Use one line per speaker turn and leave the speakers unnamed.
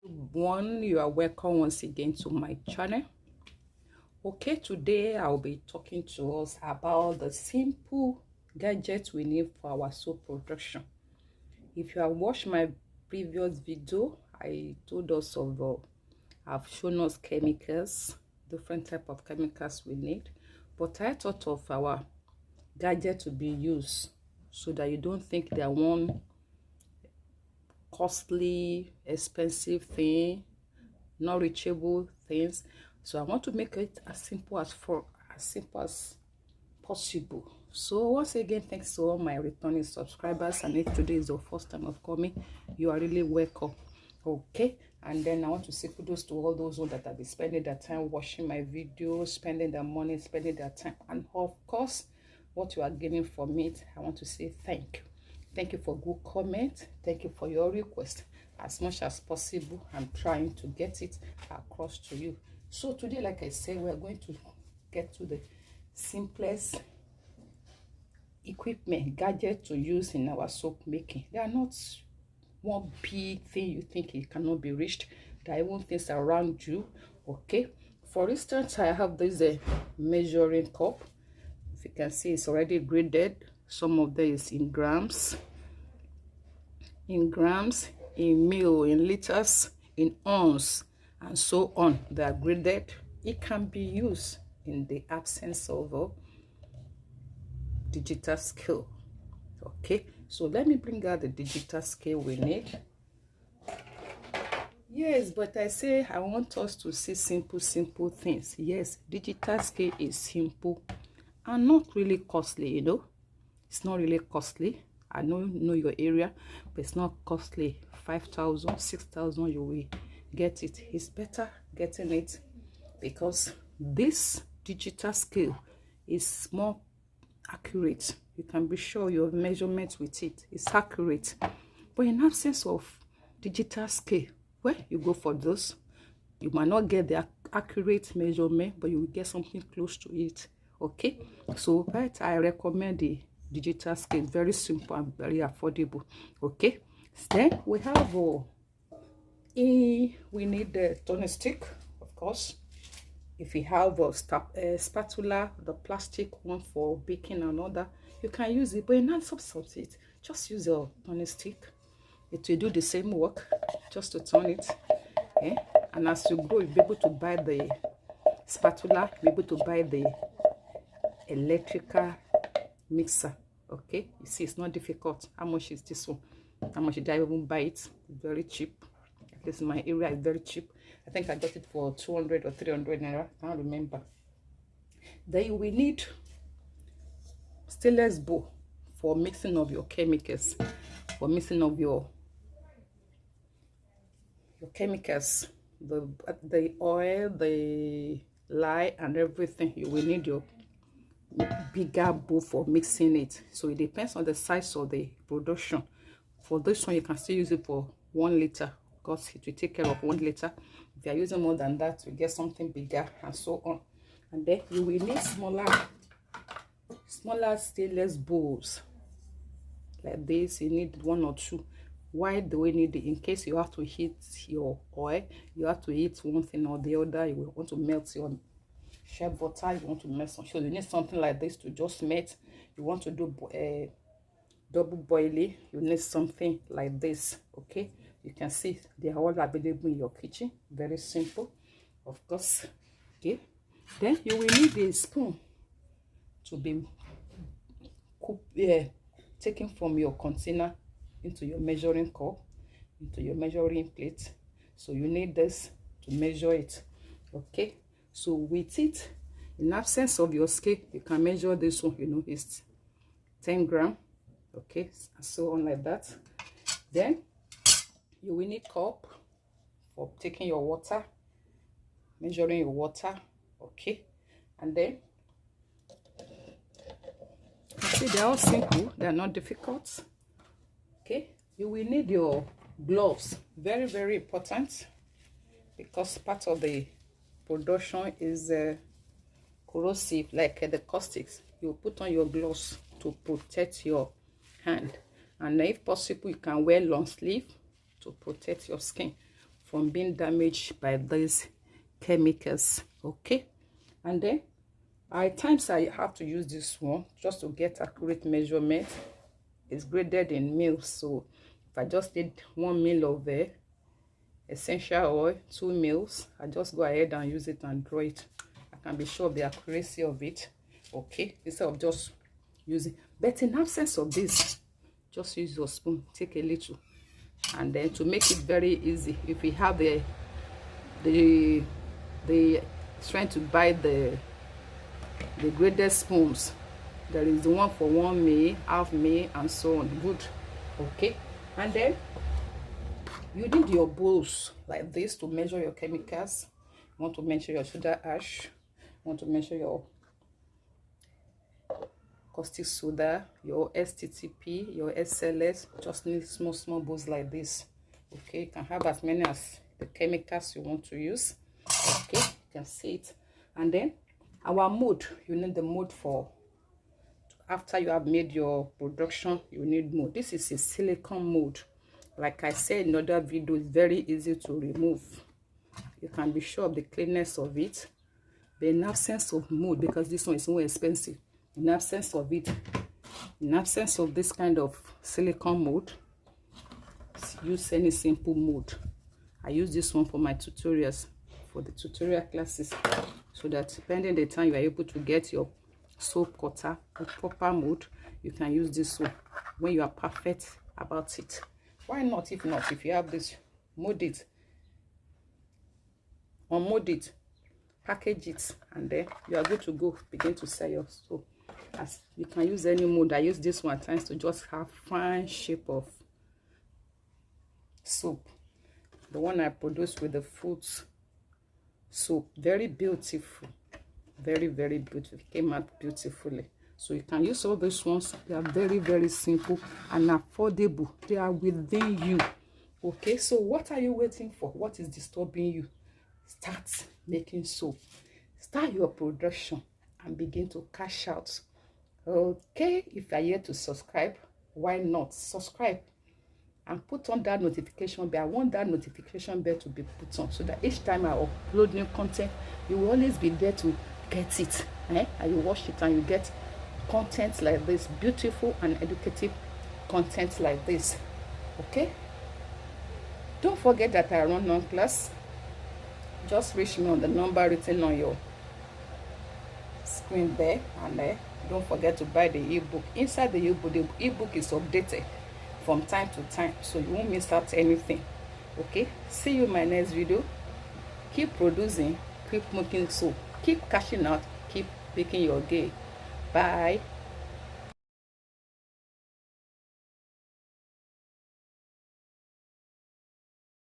You are welcome once again to my channel. Okay, today I'll be talking to us about the simple gadgets we need for our soap production. If you have watched my previous video, I told us of I've shown us chemicals, different type of chemicals we need, but I thought of our gadget to be used so that you don't think they are one costly, expensive thing, not reachable things. So I want to make it as simple as possible. So once again, thanks to all my returning subscribers, and if today is your first time of coming, you are really welcome. Okay, and then I want to say kudos to all those that have been spending their time watching my videos, spending their money, spending their time, and of course what you are getting from it. I want to say thank you. Thank you for good comment. Thank you for your request. As much as possible, I'm trying to get it across to you. So today, like I said, we're going to get to the simplest equipment, gadget to use in our soap making. They are not one big thing you think it cannot be reached. There are even things around you. Okay, for instance, I have this measuring cup. If you can see, it's already graded. Some of them is in grams, in mil, in liters, in ounce, and so on. They are graded. It can be used in the absence of a digital scale. Okay, so let me bring out the digital scale we need. Yes, but I say I want us to see simple things. Yes, digital scale is simple and not really costly, you know. It's not really costly. I know your area, but it's not costly. 5,000, 6,000, you will get it. It's better getting it because this digital scale is more accurate. You can be sure your measurements with it is accurate. But in absence of digital scale, well, you go for those. You might not get the accurate measurement, but you will get something close to it. Okay, so right, I recommend the digital scale. Very simple and very affordable. Okay, then we have we need the turning stick, of course. If you have a spatula, the plastic one for baking and all that, you can use it, but not substitute. Just use your turning stick. It will do the same work, just to turn it. Okay? And as you grow, you'll be able to buy the spatula, you'll be able to buy the electrical mixer. Okay, you see, it's not difficult. How much is this one? How much did I even buy it? Very cheap. At least in my area is very cheap. I think I got it for 200 or 300 naira. I can't remember. Then we need stainless bowl for mixing of your chemicals, for mixing of your chemicals, the oil, the lye, and everything. You will need your bigger bowl for mixing it. So it depends on the size of the production. For this one, you can still use it for 1 liter because it will take care of 1 liter. If you are using more than that, you get something bigger and so on. And then you will need smaller stainless bowls like this. You need 1 or 2. Why do we need it? In case you have to heat your oil, you have to heat one thing or the other. You will want to melt your shea butter, you want to melt some, so you need something like this to just melt. You want to do double boiling, you need something like this. Okay, you can see they are all available in your kitchen. Very simple, of course. Okay, then you will need a spoon to be taken from your container into your measuring cup, into your measuring plate. So you need this to measure it. Okay, so with it, in absence of your scale, you can measure this one. You know, it's 10 grams. Okay, and so on like that. Then you will need cup for taking your water, measuring your water. Okay, and then you see they're all simple, they're not difficult. Okay, you will need your gloves. Very important, because part of the production is corrosive, like the caustics. You put on your gloves to protect your hand, and if possible you can wear long sleeve to protect your skin from being damaged by these chemicals. Okay, and then at times I have to use this one just to get accurate measurement. It's graded in mils, so if I just need 1 mil of essential oil, 2 mils, I just go ahead and use it and draw it. I can be sure of the accuracy of it. Okay, instead of just using, but in absence of this, just use your spoon, take a little, and then to make it very easy, if you have the trying to buy the graded spoons, there is the one for 1 mil, half mil, and so on. Good. Okay, and then you need your bowls like this to measure your chemicals. You want to measure your soda ash, you want to measure your caustic soda, your STTP, your SLS. Just need small bowls like this. Okay, you can have as many as the chemicals you want to use. Okay, you can see it. And then our mold, you need the mold for after you have made your production. You need mold. This is a silicone mold. Like I said in other videos, very easy to remove. You can be sure of the cleanness of it. But in absence of mold, because this one is more expensive, in absence of it, in absence of this kind of silicone mold, use any simple mold. I use this one for my tutorials, for the tutorial classes, so that depending the time you are able to get your soap cutter with proper mold, you can use this one when you are perfect about it. Why not? If not, if you have this, mold it, unmold it, package it, and then you are good to go. Begin to sell your soap. As you can use any mold. I use this one at times to just have fine shape of soap. The one I produced with the fruits soap, very beautiful, very beautiful. It came out beautifully. So you can use all these ones. They are very simple and affordable. They are within you. Okay, so what are you waiting for? What is disturbing you? Start making soap. Start your production and begin to cash out. Okay, if you are here to subscribe, why not subscribe and put on that notification bell? I want that notification bell to be put on, so that each time I upload new content, you will always be there to get it. And you watch it and you get content like this, beautiful and educative content like this. Okay, don't forget that I run on class. Just reach me on the number written on your screen there, and don't forget to buy the ebook. Inside the ebook is updated from time to time, so you won't miss out anything. Okay, see you in my next video. Keep producing, keep making soap, keep cashing out, keep making your game. Bye.